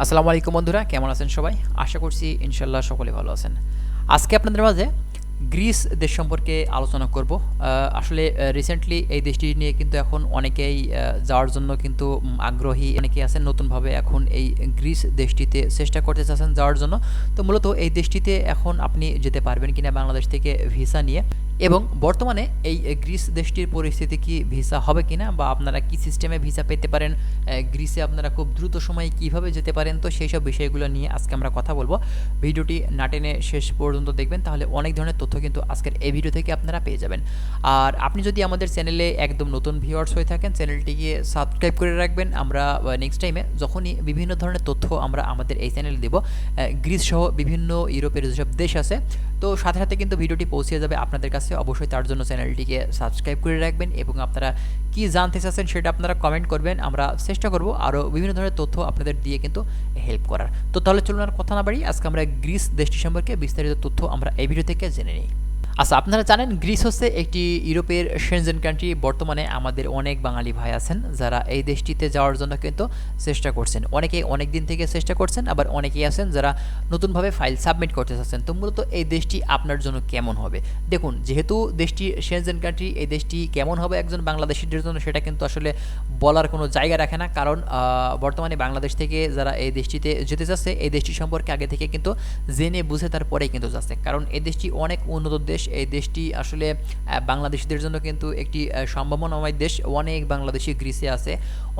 আসসালামু আলাইকুম বন্ধুরা, কেমন আছেন সবাই? আশা করছি ইনশাল্লাহ সকলে ভালো আছেন। আজকে আপনাদের মাঝে গ্রিস দেশ সম্পর্কে আলোচনা করব। আসলে রিসেন্টলি এই দেশটি নিয়ে কিন্তু এখন অনেকেই যাওয়ার জন্য কিন্তু আগ্রহী, অনেকেই আছেন নতুনভাবে এখন এই গ্রিস দেশটিতে চেষ্টা করতে চাচ্ছেন যাওয়ার জন্য। তো মূলত এই দেশটিতে এখন আপনি যেতে পারবেন কিনা বাংলাদেশ থেকে ভিসা নিয়ে, এবং বর্তমানে এই গ্রিস দেশটির পরিস্থিতি কি, ভিসা হবে কিনা, বা আপনারা কি সিস্টেমে ভিসা পেতে পারেন, গ্রিসে আপনারা খুব দ্রুত সময়ে কিভাবে যেতে পারেন, তো সেই সব বিষয়গুলো নিয়ে আজকে আমরা কথা বলবো। ভিডিওটি না টেনে শেষ পর্যন্ত দেখবেন, তাহলে অনেক ধরনের তথ্য কিন্তু আজকের এই ভিডিও থেকে আপনারা পেয়ে যাবেন। আর আপনি যদি আমাদের চ্যানেলে একদম নতুন ভিউয়ার্স হয়ে থাকেন, চ্যানেলটিকে সাবস্ক্রাইব করে রাখবেন। আমরা নেক্সট টাইমে যখনই বিভিন্ন ধরনের তথ্য আমরা আমাদের এই চ্যানেলে দেব, গ্রিস সহ বিভিন্ন ইউরোপের যেসব দেশ আছে, তো সাথে সাথে কিন্তু ভিডিওটি পৌঁছে যাবে আপনাদের কাছে। অবশ্যই তার জন্য চ্যানেলটিকে সাবস্ক্রাইব করে রাখবেন, এবং আপনারা কি জানতে চাচ্ছেন সেটা আপনারা কমেন্ট করবেন। আমরা চেষ্টা করব আরও বিভিন্ন ধরনের তথ্য আপনাদের দিয়ে কিন্তু হেল্প করার। তো তাহলে চলুন আর কথা না বাড়ি, আজকে আমরা গ্রিস দেশটি সম্পর্কে বিস্তারিত তথ্য আমরা এই ভিডিও থেকে জেনে নিই। আচ্ছা, আপনারা জানেন গ্রিস হচ্ছে একটি ইউরোপের সেনজেন কান্ট্রি। বর্তমানে আমাদের অনেক বাঙালি ভাই আছেন যারা এই দেশটিতে যাওয়ার জন্য কিন্তু চেষ্টা করছেন। অনেকেই অনেক দিন থেকে চেষ্টা করছেন, আবার অনেকেই আছেন যারা নতুনভাবে ফাইল সাবমিট করতে চাচ্ছেন। তো মূলত এই দেশটি আপনার জন্য কেমন হবে? দেখুন, যেহেতু দেশটি সেনজেন কান্ট্রি, এই দেশটি কেমন হবে একজন বাংলাদেশিদের জন্য সেটা কিন্তু আসলে বলার কোনো জায়গা রাখে না। কারণ বর্তমানে বাংলাদেশ থেকে যারা এই দেশটিতে যেতে চাচ্ছে, এই দেশটি সম্পর্কে আগে থেকে কিন্তু জেনে বুঝে তারপরেই কিন্তু যাচ্ছে। কারণ এই দেশটি অনেক উন্নত দেশ। এই দেশটি আসলে বাংলাদেশিদের জন্য কিন্তু একটি সম্ভাবনাময় দেশ। অনেক বাংলাদেশি গ্রিসে আছে,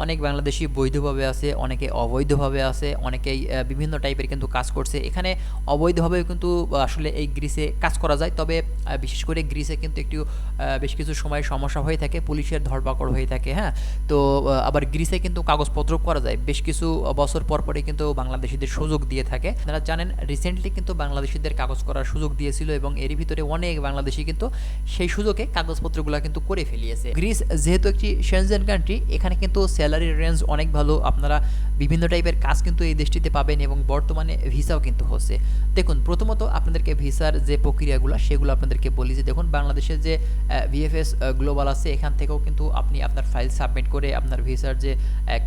অনেক বাংলাদেশি বৈধভাবে আছে, অনেকে অবৈধভাবে আছে, অনেকেই বিভিন্ন টাইপের কিন্তু কাজ করছে। এখানে অবৈধভাবেও কিন্তু আসলে এই গ্রিসে কাজ করা যায়। তবে বিশেষ করে গ্রিসে কিন্তু একটু বেশ কিছু সময় সমস্যা হয়ে থাকে, পুলিশের ধরপাকড় হয়ে থাকে। হ্যাঁ, তো আবার গ্রিসে কিন্তু কাগজপত্র করা যায়, বেশ কিছু বছর পর পরে কিন্তু বাংলাদেশিদের সুযোগ দিয়ে থাকে। আপনারা জানেন রিসেন্টলি কিন্তু বাংলাদেশিদের কাগজ করার সুযোগ দিয়েছিল, এবং এরই ভিতরে অনেক বাংলাদেশি কিন্তু সেই সুযোগে কাগজপত্রগুলো কিন্তু করে ফেলিয়েছে। গ্রিস যেহেতু একটি সেনজেন কান্ট্রি, এখানে কিন্তু স্যালারির রেঞ্জ অনেক ভালো। আপনারা বিভিন্ন টাইপের কাজ কিন্তু এই দেশটিতে পাবেন, এবং বর্তমানে ভিসাও কিন্তু হচ্ছে। দেখুন, প্রথমত আপনাদেরকে ভিসার যে প্রক্রিয়াগুলো সেগুলো আপনাদেরকে বলি। যে দেখুন, বাংলাদেশের যে ভিএফএস গ্লোবাল আছে, এখান থেকেও কিন্তু আপনি আপনার ফাইল সাবমিট করে আপনার ভিসার যে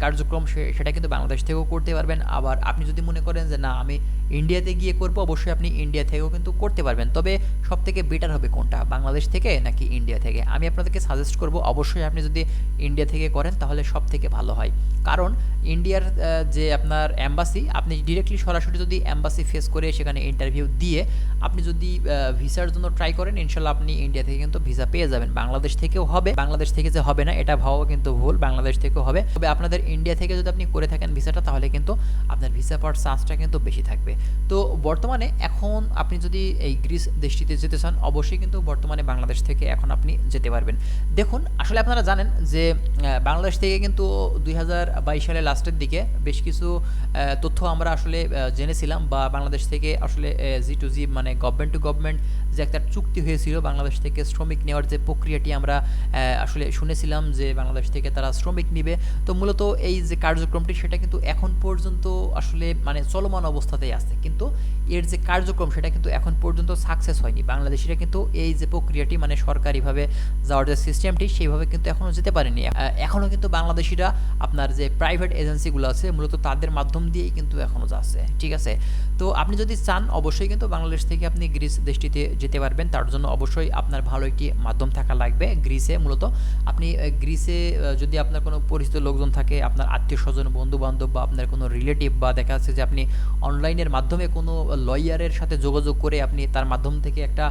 কার্যক্রম সেটা কিন্তু বাংলাদেশ থেকেও করতে পারবেন। আবার আপনি যদি মনে করেন যে না, আমি ইন্ডিয়াতে গিয়ে করবো, অবশ্যই আপনি ইন্ডিয়া থেকেও কিন্তু করতে পারবেন। তবে সব থেকে বেটার হবে কোনটা, বাংলাদেশ থেকে নাকি ইন্ডিয়া থেকে? আমি আপনাদেরকে সাজেস্ট করব অবশ্যই আপনি যদি ইন্ডিয়া থেকে করেন তাহলে সব থেকে ভালো হয়। কারণ ইন্ডিয়ার যে আপনার অ্যাম্বাসি, আপনি ডিরেক্টলি সরাসরি যদি অ্যাম্বাসি ফেস করে সেখানে ইন্টারভিউ দিয়ে আপনি যদি ভিসার জন্য ট্রাই করেন, ইনশাল্লাহ আপনি ইন্ডিয়া থেকে কিন্তু ভিসা পেয়ে যাবেন। বাংলাদেশ থেকেও হবে, বাংলাদেশ থেকে যে হবে না এটা ভাবাও কিন্তু ভুল, বাংলাদেশ থেকেও হবে। তবে আপনাদের ইন্ডিয়া থেকে যদি আপনি করে থাকেন ভিসাটা, তাহলে কিন্তু আপনার ভিসা পাওয়ার চান্সটা কিন্তু বেশি থাকবে। তো বর্তমানে এখন আপনি যদি এই গ্রিস দেশটিতে যেতে চান, অবশ্যই কিন্তু বর্তমানে বাংলাদেশ থেকে এখন আপনি যেতে পারবেন। দেখুন, আসলে আপনারা জানেন যে বাংলাদেশ থেকে কিন্তু 2022 সালের লাস্টের দিকে বেশ কিছু তথ্য আমরা আসলে জেনেছিলাম, বা বাংলাদেশ থেকে আসলে G2G মানে গভর্নমেন্ট টু গভর্নমেন্ট যে একটা চুক্তি হয়েছিল, বাংলাদেশ থেকে শ্রমিক নেওয়ার যে প্রক্রিয়াটি আমরা আসলে শুনেছিলাম যে বাংলাদেশ থেকে তারা শ্রমিক নিবে। তো মূলত এই যে কার্যক্রমটি সেটা কিন্তু এখন পর্যন্ত আসলে মানে চলমান অবস্থাতেই আছে, কিন্তু এর যে কার্যক্রম সেটা কিন্তু এখন পর্যন্ত সাকসেস হয়নি। বাংলাদেশিরা কিন্তু এই যে প্রক্রিয়াটি মানে সরকারিভাবে যাওয়ার যে সিস্টেমটি সেইভাবে কিন্তু এখনও যেতে পারেনি। এখনও কিন্তু বাংলাদেশিরা আপনার যে প্রাইভেট এজেন্সিগুলো আছে মূলত তাদের মাধ্যম দিয়েই কিন্তু এখনও যাচ্ছে। ঠিক আছে, তো আপনি যদি চান অবশ্যই কিন্তু বাংলাদেশ থেকে আপনি গ্রিস দেশটিতে যেতে পারবেন। তার জন্য অবশ্যই আপনার ভালো একটি মাধ্যম থাকা লাগবে গ্রিসে। মূলত আপনি গ্রিসে যদি আপনার কোনো পরিচিত লোকজন থাকে, আপনার আত্মীয় স্বজন, বন্ধু বান্ধব, বা আপনার কোনো রিলেটিভ, বা দেখা যাচ্ছে যে আপনি অনলাইনের মাধ্যমে কোনো লয়ারের সাথে যোগাযোগ করে আপনি তার মাধ্যম থেকে একটা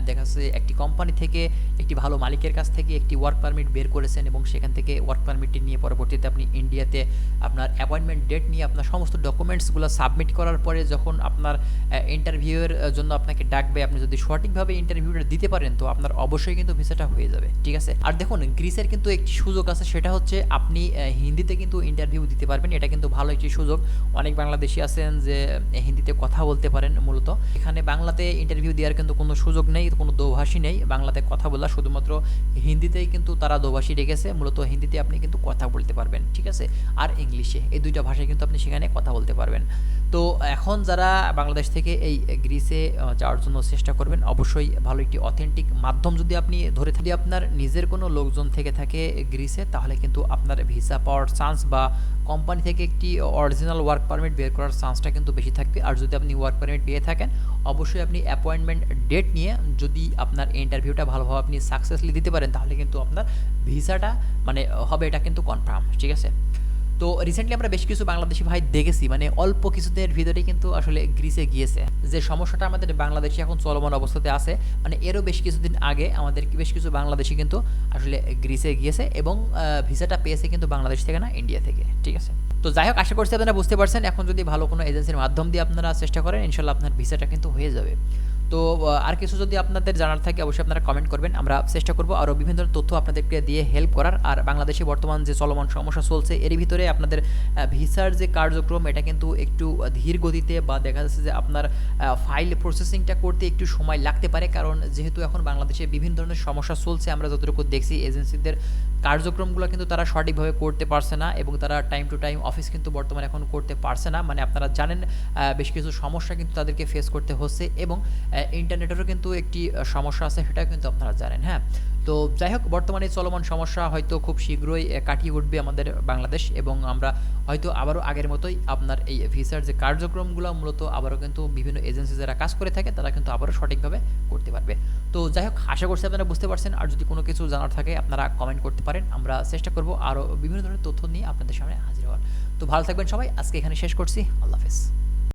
দেখা যাচ্ছে একটি কোম্পানি থেকে একটি ভালো মালিকের কাছ থেকে একটি ওয়ার্ক পারমিট বের করেছেন, এবং সেখান থেকে ওয়ার্ক পারমিটটি নিয়ে পরবর্তীতে আপনি ইন্ডিয়াতে আপনার অ্যাপয়েন্টমেন্ট ডেট নিয়ে আপনার সমস্ত ডকুমেন্টসগুলো সাবমিট করার পরে যখন আপনার ইন্টারভিউয়ের জন্য আপনাকে ডাকবে, আপনি যদি সঠিকভাবে ইন্টারভিউটা দিতে পারেন তো আপনার অবশ্যই কিন্তু ভিসাটা হয়ে যাবে। ঠিক আছে, আর দেখুন গ্রিসের কিন্তু একটি সুযোগ আছে, সেটা হচ্ছে আপনি হিন্দিতে কিন্তু ইন্টারভিউ দিতে পারবেন। এটা কিন্তু ভালো একটি সুযোগ। অনেক বাংলাদেশি আছেন যে হিন্দিতে কথা বলতে পারেন। মূলত এখানে বাংলাতে ইন্টারভিউ দেওয়ার কিন্তু কোনো সুযোগ নেই, কোনো দোভাষী নেই বাংলাতে কথা বলা, শুধুমাত্র হিন্দিতেই কিন্তু তারা দোভাষী রেখেছে। মূলত হিন্দিতে আপনি কিন্তু কথা বলতে পারবেন। ঠিক আছে, আর ইংলিশে, এই দুইটা ভাষায় কিন্তু আপনি সেখানে কথা বলতে পারবেন। তো এখন যারা বাংলাদেশ থেকে এই গ্রিসে যাওয়ার জন্য চেষ্টা করবেন, অবশ্যই ভালো একটি অথেন্টিক মাধ্যম যদি আপনি ধরে থাকি, আপনার নিজের কোনো লোকজন থেকে থাকে গ্রিসে, তাহলে কিন্তু আপনার ভিসা পাওয়ার চান্স বা কোম্পানি থেকে একটি অরিজিনাল ওয়ার্ক পারমিট বের করার চান্সটা কিন্তু বেশি থাকবে। আর যদি আপনি ওয়ার্ক পারমিট পেয়ে থাকেন, অবশ্যই আপনি অ্যাপয়েন্টমেন্ট ডেট নিয়ে যদি আপনার ইন্টারভিউটা ভালোভাবে আপনি সাকসেসফুলি দিতে পারেন, তাহলে কিন্তু আপনার ভিসাটা মানে হবে, এটা কিন্তু কনফার্ম, ঠিক আছে। তো রিসেন্টলি আমরা বেশ কিছু বাংলাদেশি ভাই দেখেছি, মানে অল্প কিছুদিনের ভিতরেই কিন্তু আসলে গ্রিসে গিয়েছে। যে সমস্যাটা আমাদের বাংলাদেশে এখন চলমান অবস্থাতে আছে, মানে এরও বেশ কিছুদিন আগে আমাদের বেশ কিছু বাংলাদেশি কিন্তু আসলে গ্রিসে গিয়েছে এবং ভিসাটা পেয়েছে কিন্তু বাংলাদেশ থেকে না, ইন্ডিয়া থেকে, ঠিক আছে। তো যাই হোক, আশা করছি আপনারা বুঝতে পারছেন। এখন যদি ভালো কোনো এজেন্সির মাধ্যম দিয়ে আপনারা চেষ্টা করেন, ইনশাল্লাহ আপনার ভিসাটা কিন্তু হয়ে যাবে। তো আর কিছু যদি আপনাদের জানার থাকে, অবশ্যই আপনারা কমেন্ট করবেন, আমরা চেষ্টা করব আরও বিভিন্ন ধরনের তথ্য আপনাদেরকে দিয়ে হেল্প করার। আর বাংলাদেশে বর্তমান যে চলমান সমস্যা চলছে, এর ভিতরে আপনাদের ভিসার যে কার্যক্রম, এটা কিন্তু একটু ধীর গতিতে, বা দেখা যাচ্ছে যে আপনার ফাইল প্রসেসিংটা করতে একটু সময় লাগতে পারে, কারণ যেহেতু এখন বাংলাদেশে বিভিন্ন ধরনের সমস্যা চলছে। আমরা যতটুকু দেখছি, এজেন্সিদের কার্যক্রমগুলো কিন্তু তারা সঠিকভাবে করতে পারছে না, এবং তারা টাইম টু টাইম অফিস কিন্তু বর্তমানে এখন করতে পারছে না। মানে আপনারা জানেন, বেশ কিছু সমস্যা কিন্তু তাদেরকে ফেস করতে হচ্ছে, এবং ইন্টারনেটেরও কিন্তু একটি সমস্যা আছে, সেটাও কিন্তু আপনারা জানেন। হ্যাঁ, তো যাই হোক, বর্তমানে চলমান সমস্যা হয়তো খুব শীঘ্রই কাটিয়ে উঠবে আমাদের বাংলাদেশ, এবং আমরা হয়তো আবারও আগের মতোই আপনার এই ভিসার যে কার্যক্রমগুলো মূলত আবারও কিন্তু বিভিন্ন এজেন্সি যারা কাজ করে থাকে, তারা কিন্তু আবারও সঠিকভাবে করতে পারবে। তো যাই হোক, আশা করছি আপনারা বুঝতে পারছেন। আর যদি কোনো কিছু জানার থাকে, আপনারা কমেন্ট করতে পারেন, আমরা চেষ্টা করব আরও বিভিন্ন ধরনের তথ্য নিয়ে আপনাদের সামনে হাজির হওয়ার। তো ভালো থাকবেন সবাই, আজকে এখানে শেষ করছি। আল্লাহ হাফেজ।